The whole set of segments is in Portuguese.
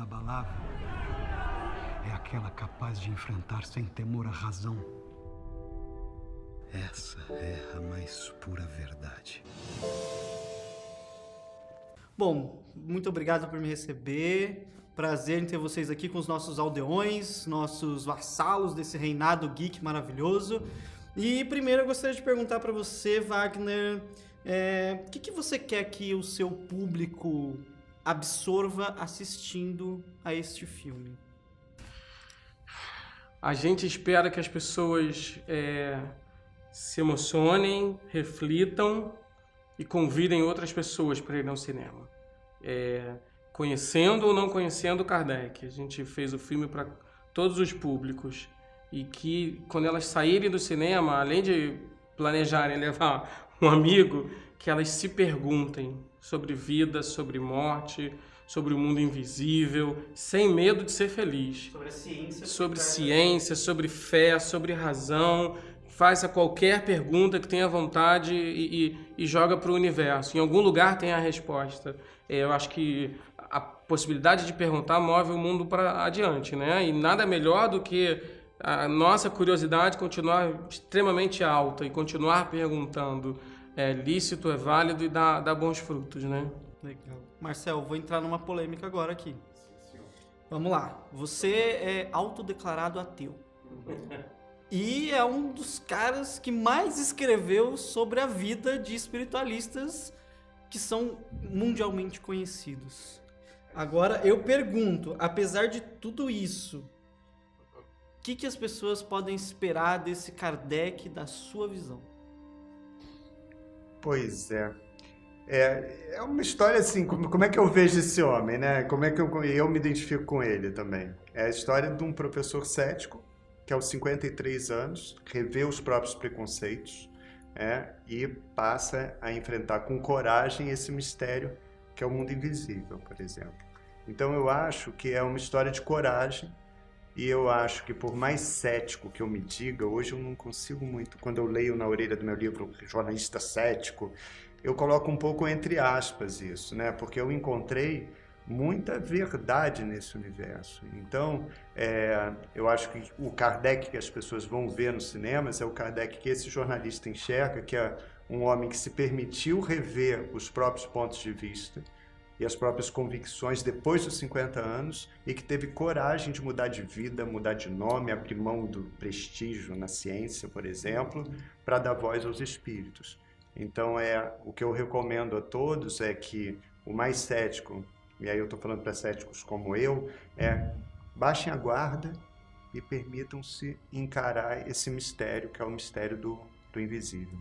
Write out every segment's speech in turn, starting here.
inabalável é aquela capaz de enfrentar sem temor a razão. Essa é a mais pura verdade. Bom, muito obrigado por me receber. Prazer em ter vocês aqui com os nossos aldeões, nossos vassalos desse reinado geek maravilhoso. E primeiro eu gostaria de perguntar para você, Wagner, o que você quer que o seu público absorva assistindo a este filme? A gente espera que as pessoas se emocionem, reflitam e convidem outras pessoas para ir ao cinema. Conhecendo ou não conhecendo Kardec. A gente fez o filme para todos os públicos. E que, quando elas saírem do cinema, além de planejarem levar um amigo, que elas se perguntem sobre vida, sobre morte, sobre o mundo invisível, sem medo de ser feliz. Sobre a ciência. Sobre ciência, sobre fé, sobre razão. Faça qualquer pergunta que tenha vontade e joga para o universo. Em algum lugar tem a resposta. Eu acho que a possibilidade de perguntar move o mundo para adiante, né? E nada melhor do que a nossa curiosidade continuar extremamente alta e continuar perguntando. É lícito, é válido e dá bons frutos, né? Legal. Marcel, vou entrar numa polêmica agora aqui. Vamos lá. Você é autodeclarado ateu. E é um dos caras que mais escreveu sobre a vida de espiritualistas que são mundialmente conhecidos. Agora, eu pergunto, apesar de tudo isso, o que as pessoas podem esperar desse Kardec, da sua visão? Pois é. É uma história assim, como é que eu vejo esse homem, né? Como é que eu me identifico com ele também? É a história de um professor cético, que aos 53 anos revê os próprios preconceitos e passa a enfrentar com coragem esse mistério que é o mundo invisível, por exemplo. Então eu acho que é uma história de coragem. E eu acho que por mais cético que eu me diga, hoje eu não consigo muito, quando eu leio na orelha do meu livro Jornalista Cético, eu coloco um pouco entre aspas isso, né? Porque eu encontrei muita verdade nesse universo. Então, eu acho que o Kardec que as pessoas vão ver nos cinemas é o Kardec que esse jornalista enxerga, que é um homem que se permitiu rever os próprios pontos de vista e as próprias convicções depois dos 50 anos e que teve coragem de mudar de vida, mudar de nome, abrir mão do prestígio na ciência, por exemplo, para dar voz aos espíritos. Então, o que eu recomendo a todos é que o mais cético, e aí eu estou falando para céticos como eu, baixem a guarda e permitam-se encarar esse mistério, que é o mistério do invisível.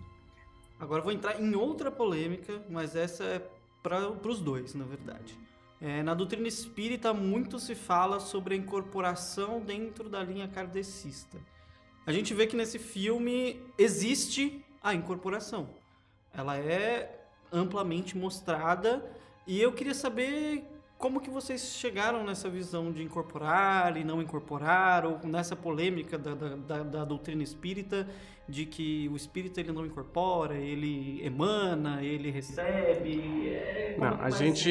Agora eu vou entrar em outra polêmica, mas essa é para os dois, na verdade. Na doutrina espírita, muito se fala sobre a incorporação dentro da linha kardecista. A gente vê que nesse filme existe a incorporação. Ela é amplamente mostrada e eu queria saber como que vocês chegaram nessa visão de incorporar e não incorporar, ou nessa polêmica da doutrina espírita, de que o espírito ele não incorpora, ele emana, ele recebe. Não, a gente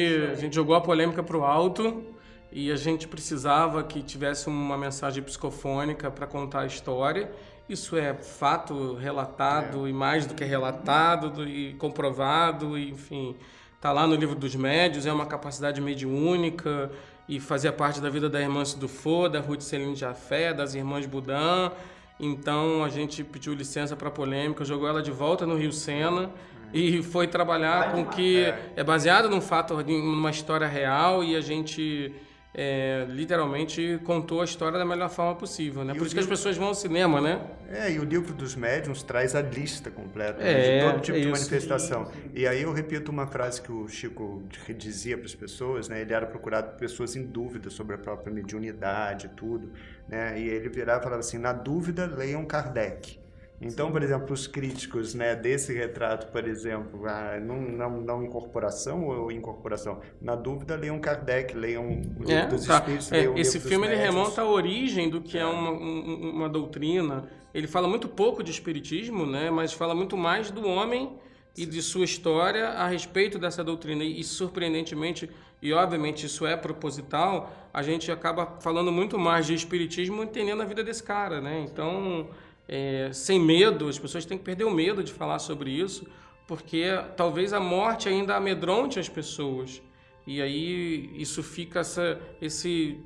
jogou a polêmica para o alto e a gente precisava que tivesse uma mensagem psicofônica para contar a história. Isso é fato relatado e mais do que relatado e comprovado, enfim. Está lá no Livro dos Médiuns, é uma capacidade mediúnica e fazia parte da vida da irmã Sidufo, da Ruth Celine Jafé, das irmãs Budan. Então a gente pediu licença para a polêmica, jogou ela de volta no Rio Sena e foi trabalhar com o que é baseado num fato, numa história real, e a gente literalmente contou a história da melhor forma possível, né? Por isso que as pessoas vão ao cinema, né? E o Livro dos Médiuns traz a lista completa de todo tipo de manifestação. E aí eu repito uma frase que o Chico dizia para as pessoas, né? Ele era procurado por pessoas em dúvida sobre a própria mediunidade e tudo, né? E ele virava e falava assim, na dúvida, leiam Kardec. Então, por exemplo, os críticos, né, desse retrato, por exemplo, não incorporação ou incorporação, na dúvida, leiam Kardec, leiam o Livro dos Espíritos, leiam o Livro Esse dos filme ele Médiuns. remonta à origem do que é uma doutrina. Ele fala muito pouco de espiritismo, né, mas fala muito mais do homem e de sua história a respeito dessa doutrina. E surpreendentemente, e obviamente isso é proposital, a gente acaba falando muito mais de espiritismo entendendo a vida desse cara, né? Então, sem medo, as pessoas têm que perder o medo de falar sobre isso, porque talvez a morte ainda amedronte as pessoas. E aí isso fica esse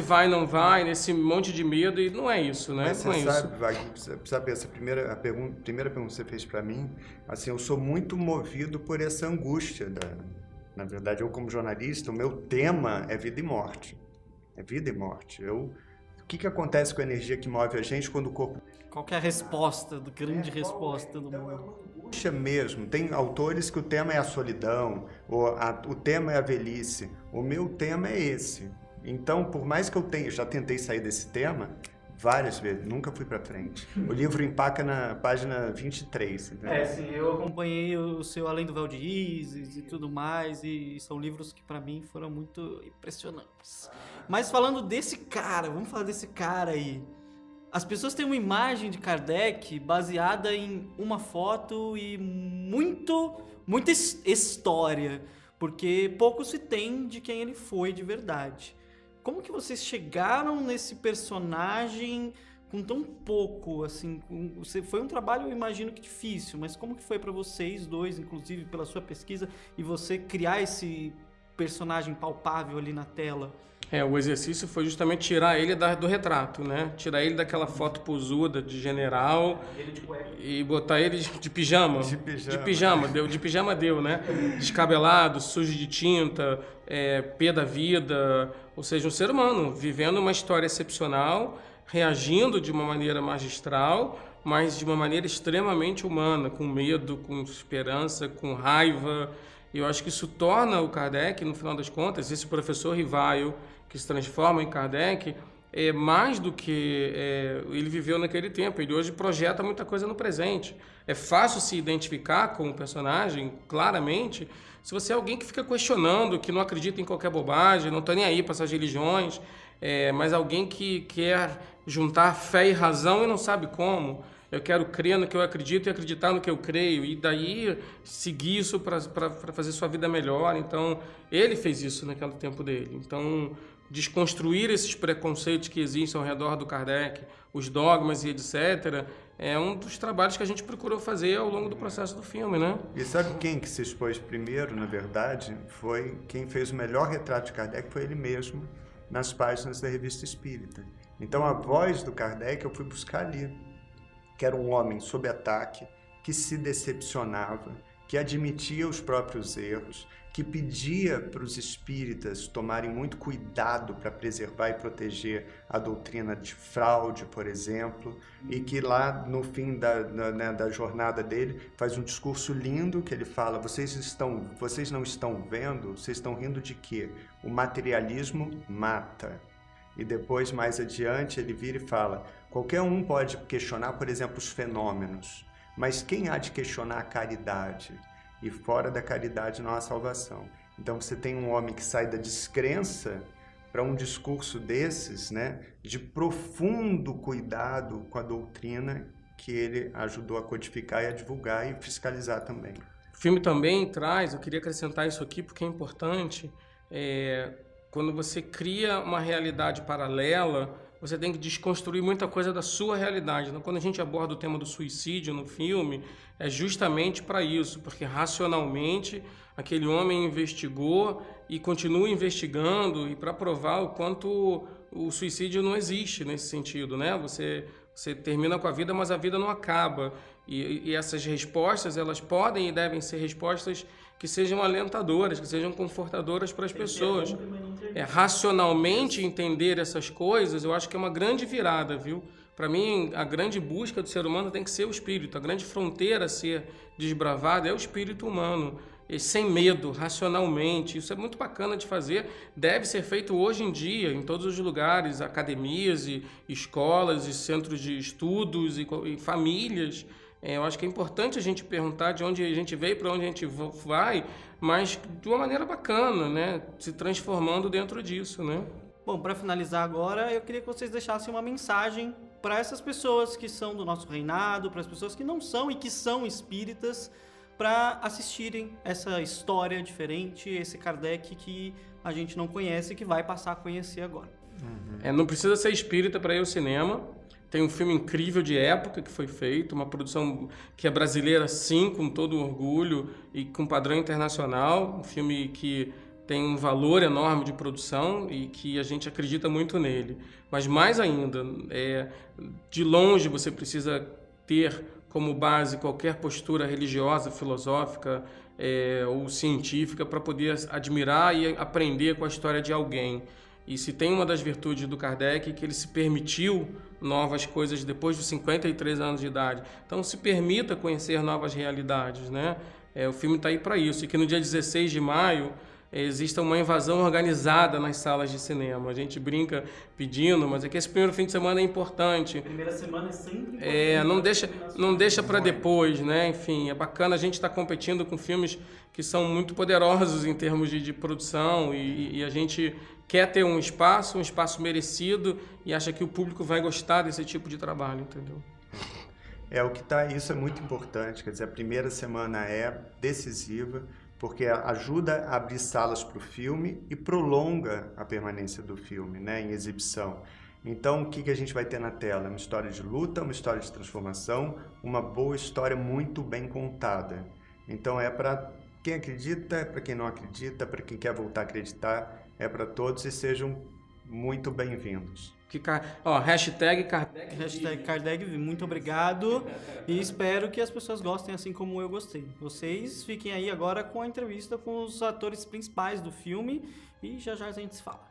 vai, não vai, esse monte de medo, e não é isso, né? Mas não você é sabe, isso. Wagner, sabe, essa primeira pergunta que você fez para mim, assim, eu sou muito movido por essa angústia. Na verdade, eu como jornalista, o meu tema é vida e morte. É vida e morte. O que acontece com a energia que move a gente quando o corpo... Qual que é a resposta, grande resposta do Então, mundo? é uma angústia mesmo. Tem autores que o tema é a solidão, o tema é a velhice. O meu tema é esse. Então, por mais que eu já tentei sair desse tema várias vezes, nunca fui para frente. O livro empaca na página 23. Entendeu? Sim, eu acompanhei o seu Além do Véu de Ísis e tudo mais, e são livros que para mim foram muito impressionantes. Mas falando desse cara, vamos falar desse cara aí. As pessoas têm uma imagem de Kardec baseada em uma foto e muita história, porque pouco se tem de quem ele foi de verdade. Como que vocês chegaram nesse personagem com tão pouco, assim? Foi um trabalho, eu imagino que difícil, mas como que foi para vocês dois, inclusive pela sua pesquisa, e você criar esse personagem palpável ali na tela? O exercício foi justamente tirar ele do retrato, né? Tirar ele daquela foto posuda de general e botar ele de pijama. De pijama deu, né? Descabelado, sujo de tinta, pé da vida, ou seja, um ser humano vivendo uma história excepcional, reagindo de uma maneira magistral, mas de uma maneira extremamente humana, com medo, com esperança, com raiva. E eu acho que isso torna o Kardec, no final das contas, esse professor Rivaio, que se transforma em Kardec, mais do que ele viveu naquele tempo. Ele hoje projeta muita coisa no presente. É fácil se identificar com o personagem, claramente, se você é alguém que fica questionando, que não acredita em qualquer bobagem, não está nem aí para essas religiões, mas alguém que quer juntar fé e razão e não sabe como. Eu quero crer no que eu acredito e acreditar no que eu creio, e daí seguir isso para fazer sua vida melhor. Então, ele fez isso naquele tempo dele. Então, desconstruir esses preconceitos que existem ao redor do Kardec, os dogmas e etc., é um dos trabalhos que a gente procurou fazer ao longo do processo do filme, né? E sabe quem que se expôs primeiro, na verdade? Foi quem fez o melhor retrato de Kardec, foi ele mesmo, nas páginas da Revista Espírita. Então, a voz do Kardec eu fui buscar ali, que era um homem sob ataque, que se decepcionava, que admitia os próprios erros, que pedia para os espíritas tomarem muito cuidado para preservar e proteger a doutrina de fraude, por exemplo, e que lá no fim da jornada dele faz um discurso lindo que ele fala: vocês não estão vendo, vocês estão rindo de quê? O materialismo mata. E depois, mais adiante, ele vira e fala: qualquer um pode questionar, por exemplo, os fenômenos, mas quem há de questionar a caridade? E fora da caridade não há salvação. Então você tem um homem que sai da descrença para um discurso desses, né, de profundo cuidado com a doutrina que ele ajudou a codificar e a divulgar e fiscalizar também. O filme também traz, eu queria acrescentar isso aqui porque é importante, quando você cria uma realidade paralela, você tem que desconstruir muita coisa da sua realidade. Então, quando a gente aborda o tema do suicídio no filme, é justamente para isso, porque racionalmente aquele homem investigou e continua investigando, e para provar o quanto o suicídio não existe nesse sentido, né? Você termina com a vida, mas a vida não acaba. E essas respostas, elas podem e devem ser respostas que sejam alentadoras, que sejam confortadoras para as pessoas. Racionalmente entender essas coisas, eu acho que é uma grande virada, viu? Para mim, a grande busca do ser humano tem que ser o espírito. A grande fronteira a ser desbravada é o espírito humano. E sem medo, racionalmente. Isso é muito bacana de fazer. Deve ser feito hoje em dia, em todos os lugares, academias, e escolas, e centros de estudos, e famílias. Eu acho que é importante a gente perguntar de onde a gente veio, para onde a gente vai, mas de uma maneira bacana, né? Se transformando dentro disso, né? Bom, para finalizar agora, eu queria que vocês deixassem uma mensagem para essas pessoas que são do nosso reinado, para as pessoas que não são e que são espíritas, para assistirem essa história diferente, esse Kardec que a gente não conhece e que vai passar a conhecer agora. Não precisa ser espírita para ir ao cinema. Tem um filme incrível de época que foi feito, uma produção que é brasileira, sim, com todo orgulho e com padrão internacional. Um filme que tem um valor enorme de produção e que a gente acredita muito nele. Mas mais ainda, de longe você precisa ter como base qualquer postura religiosa, filosófica ou científica para poder admirar e aprender com a história de alguém. E se tem uma das virtudes do Kardec, que ele se permitiu novas coisas depois dos 53 anos de idade. Então se permita conhecer novas realidades, né? O filme está aí para isso. E que no dia 16 de maio exista uma invasão organizada nas salas de cinema. A gente brinca pedindo, mas é que esse primeiro fim de semana é importante. Primeira semana é sempre importante. Não deixa para depois, né? Enfim, é bacana a gente estar competindo com filmes que são muito poderosos em termos de produção e a gente quer ter um espaço merecido e acha que o público vai gostar desse tipo de trabalho, entendeu? Isso é muito importante, quer dizer, a primeira semana é decisiva, porque ajuda a abrir salas para o filme e prolonga a permanência do filme, né, em exibição. Então, o que a gente vai ter na tela? Uma história de luta, uma história de transformação, uma boa história muito bem contada. Então, é para quem acredita, é para quem não acredita, para quem quer voltar a acreditar, é para todos e sejam muito bem-vindos. Hashtag Kardec. Hashtag Kardec, muito obrigado. E espero que as pessoas gostem assim como eu gostei. Vocês fiquem aí agora com a entrevista com os atores principais do filme e já já a gente se fala.